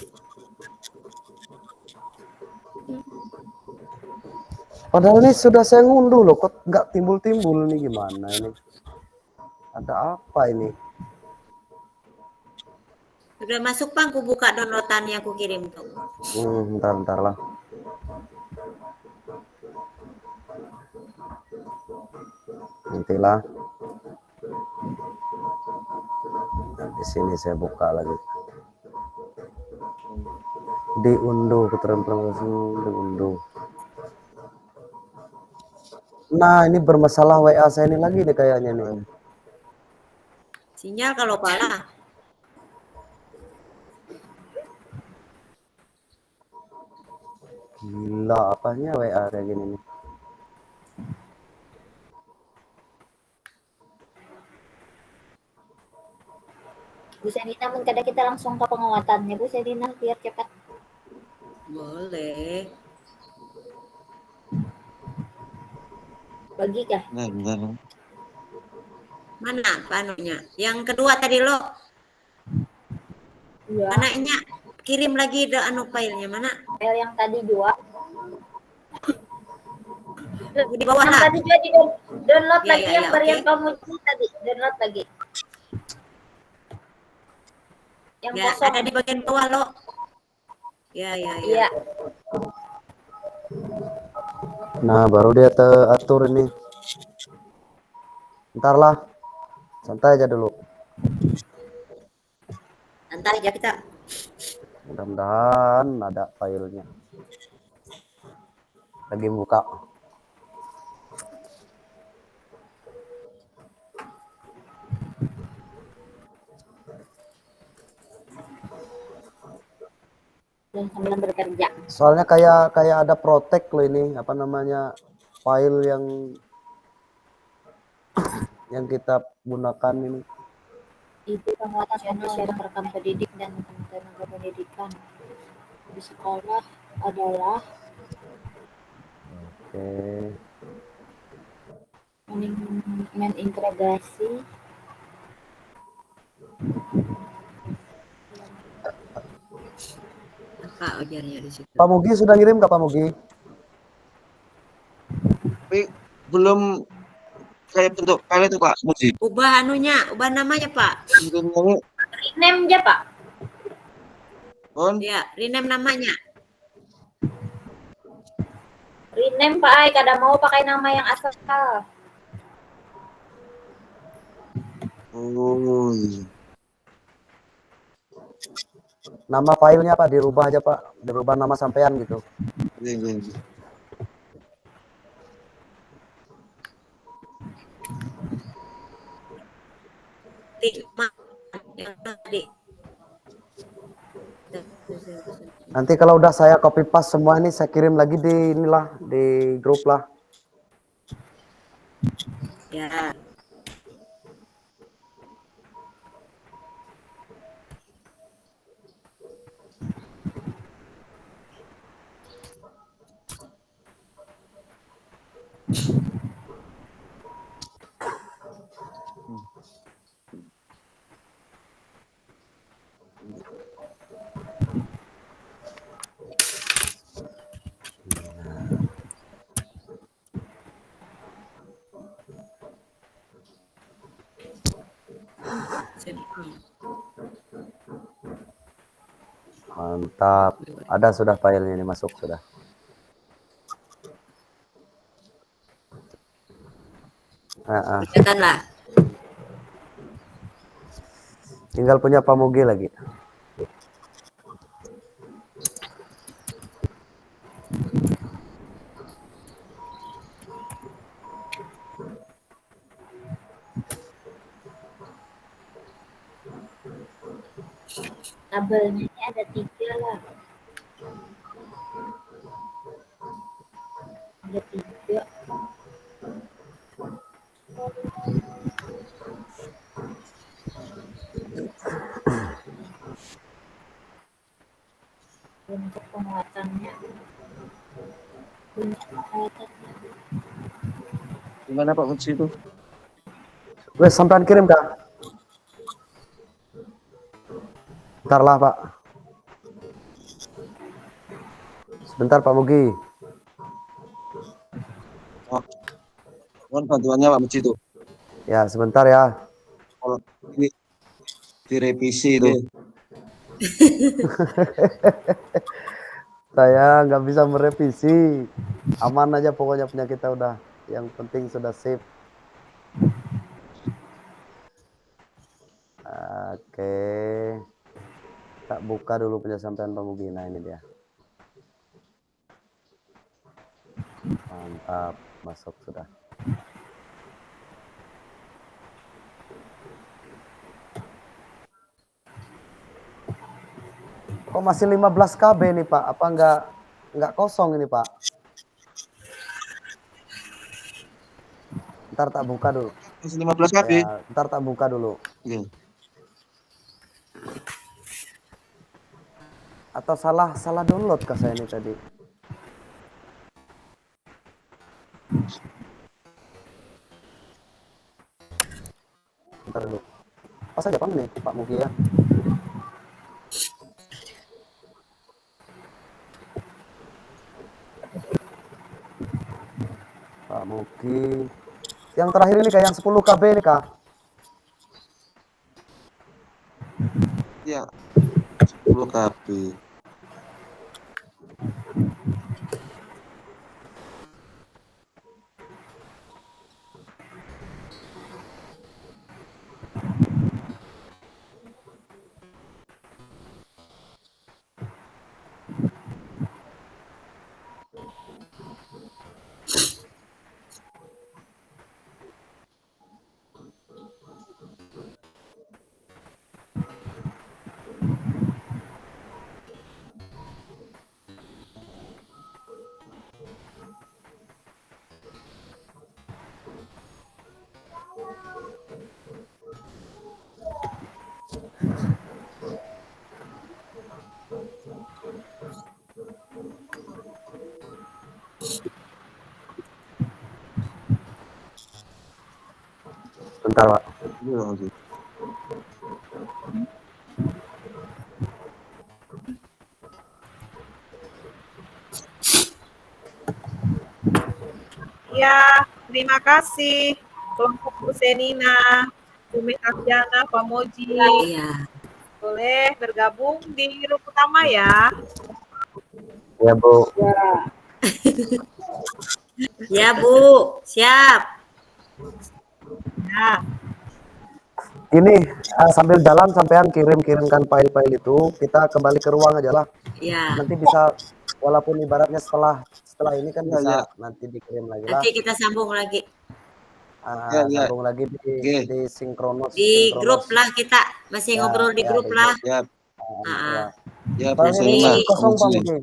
Padahal ini sudah saya ngunduh loh, kok nggak timbul-timbul nih, gimana ini? Ada apa ini? Sudah masuk Bang, aku buka downloadan yang aku kirim tuh. Bentar lah. Nantilah. Di sini saya buka lagi. Diunduh, keterampilan diunduh. Nah, ini bermasalah WA saya ini lagi deh kayaknya nih. Sinyal kalau kalah. Gila, apanya WA kayak gini nih. Bu Selina, kadang kita langsung ke penguatannya Bu Selina biar cepat. Boleh. Bagi kah? Bentar. Mana panunya? Yang kedua tadi lo. Iya. Mananya? Kirim lagi anu filenya mana? File yang tadi 2. Di bawah Yang lah. tadi juga di download Ya, lagi ya, yang ya, Berian oke. Pamuji tadi, download lagi. Yang Ya, kosong. ada di bagian bawah lo. Ya. Iya. Nah, baru dia teratur ini. Ntar lah, santai aja dulu. Santai aja kita. Mudah-mudahan ada filenya. Lagi buka. Dan sambil bekerja. Soalnya kayak ada protect loh ini, apa namanya, file yang kita gunakan ini. Itu penguatan nasional rekam pendidik dan tenaga pendidikan di sekolah adalah mengintegrasi Apa ujarnya di situ? Pak Mugi sudah ngirim ke Pak Mugi? Tapi belum kayak bentuk file itu Pak Muji. Ubah anunya, ubah namanya Pak. rename aja Pak. Ya, rename namanya. Rename Pak Ai, kada mau pakai nama yang asal. Oh iya. Nama filenya Pak dirubah aja Pak, dirubah nama sampean gitu. Iya. Nanti kalau udah saya copy paste semua ini saya kirim lagi di inilah, di grup lah. Ya. Mantap. Ada sudah filenya ini masuk sudah. Kelihatan lah. Tinggal punya Pak Mugi lagi. Tabelnya ini ada 3 lah. Ada 3. Untuk penguatannya. Gimana Pak Muji itu? Wes sampean kirim kah? Bentar lah Pak. Sebentar Pak Mugi. Mohon bantuannya Pak Muji tuh. Ya, sebentar ya. Kalau ini direvisi itu. Saya nggak bisa merevisi. Aman aja pokoknya punya kita udah. Yang penting sudah sip. Oke. Tak buka dulu penyampaian Pak Mugi. Nah, ini dia. Mantap, masuk sudah. Kok masih 15 KB nih Pak? Apa nggak kosong ini Pak? Ntar tak buka dulu. Masih 15 KB. Ya, ntar tak buka dulu. Iya. Atau salah download kah saya ini tadi? Ntar dulu. Pas aja Pak nih, Pak Mugi ya. Pak Mugi. Yang terakhir ini kayak yang 10 KB ini Kak. Iya. 10 KB. Bentar Pak. Iya, Muji. Ya, terima kasih kelompok Bu Senina, Bu Mekasyana, Pak Moji. Iya. Boleh bergabung di grup utama ya. Ya Bu. Ya, Bu. Siap. Nah, Ini sambil jalan sampean kirimkan file-file itu, kita kembali ke ruang aja lah. Ya. Nanti bisa walaupun ibaratnya setelah ini kan Ya, bisa ya. nanti dikirim lagi lah. Nanti kita sambung lagi. Ya, ya. Sambung lagi di sinkronos. Di grup lah kita. Masih Ya, ngobrol di ya, grup di lah. Ya, Ya. ya Bu Soalnya ini Senina. masih kosong Pak Muji. Mugi.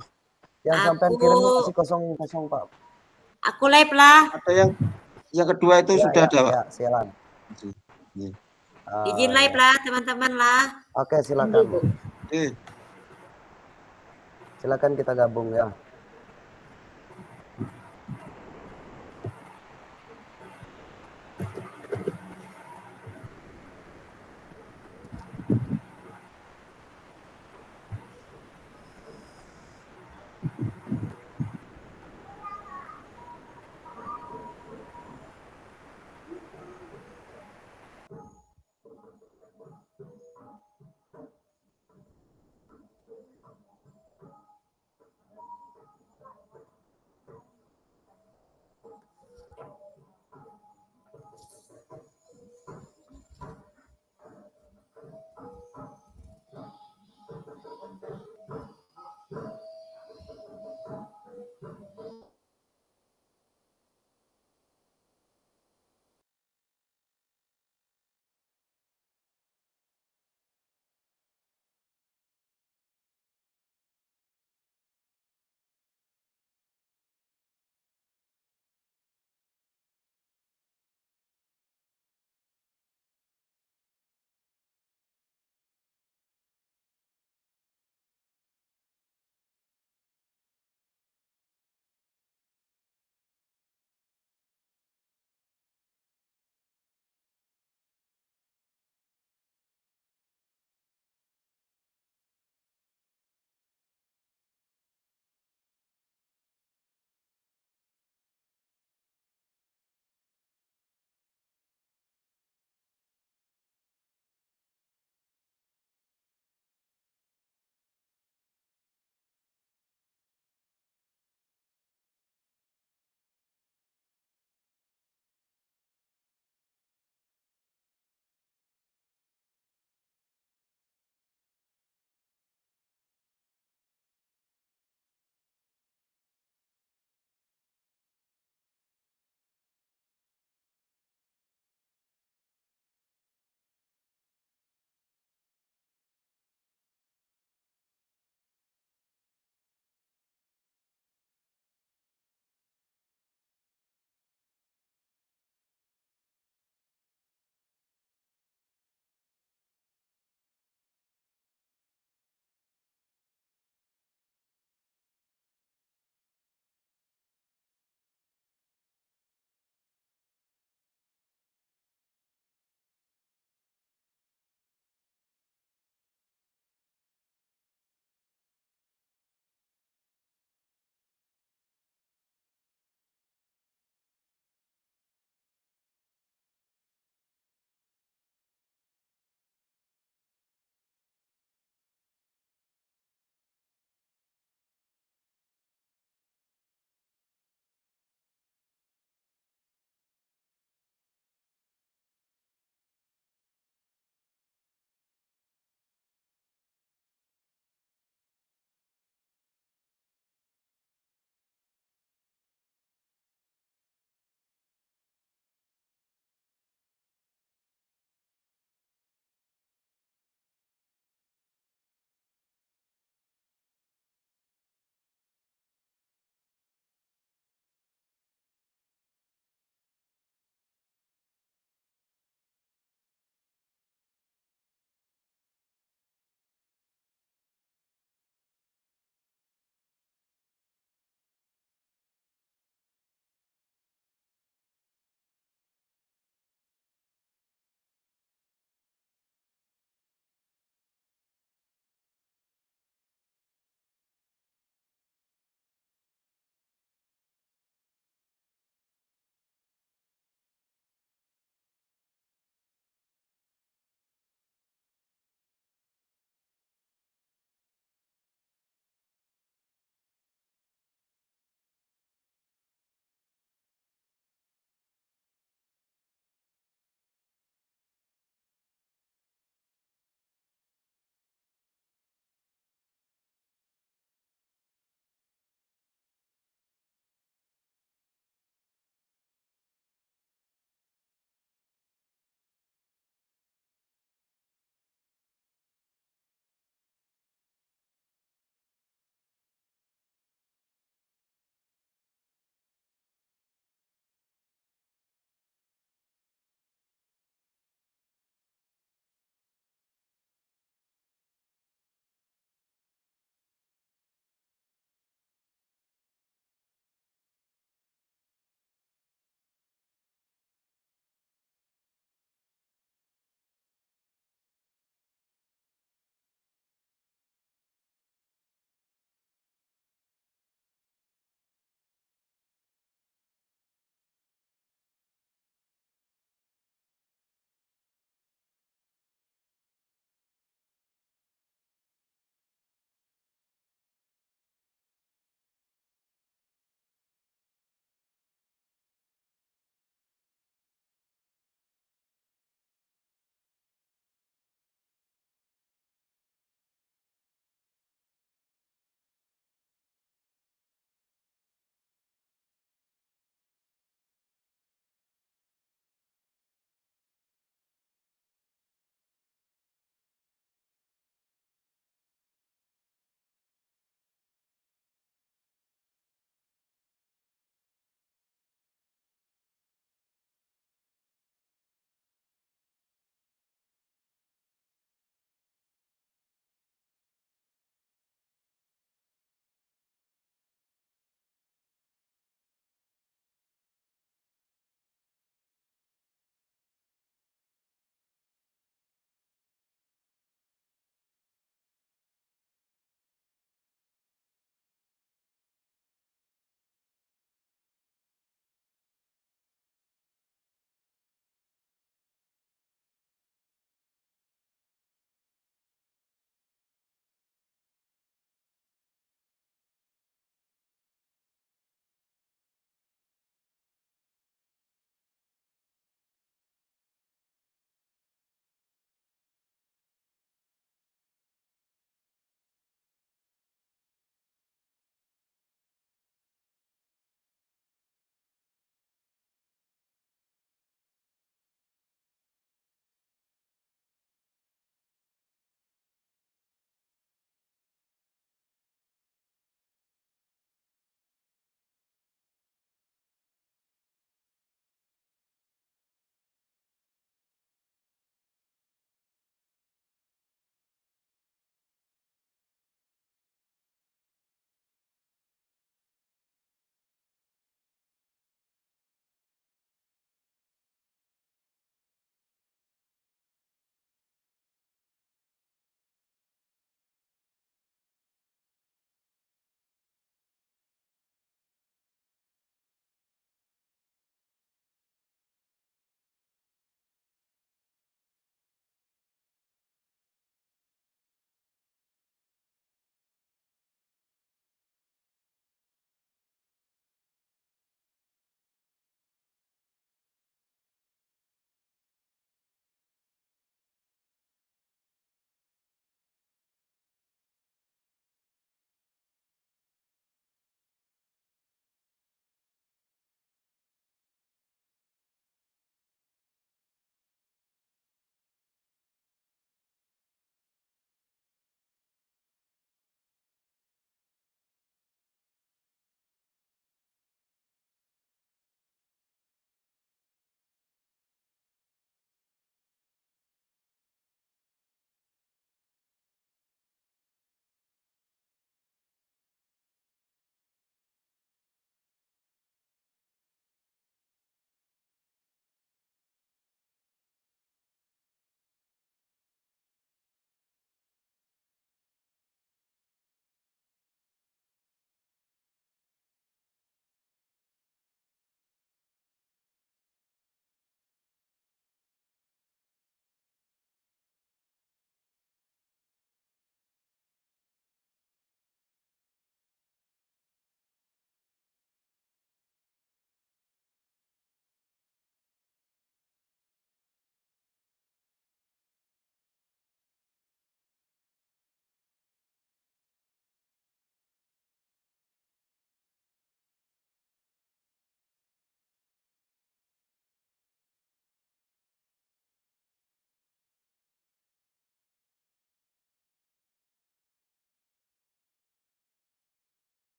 Yang sampean Aku- kirim masih kosong Pak. Aku live lah. Ada yang kedua itu sudah ada, Pak. Ya, silakan. Iya. Izin live lah teman-teman lah. Oke, silakan. Oke. Silakan kita gabung ya.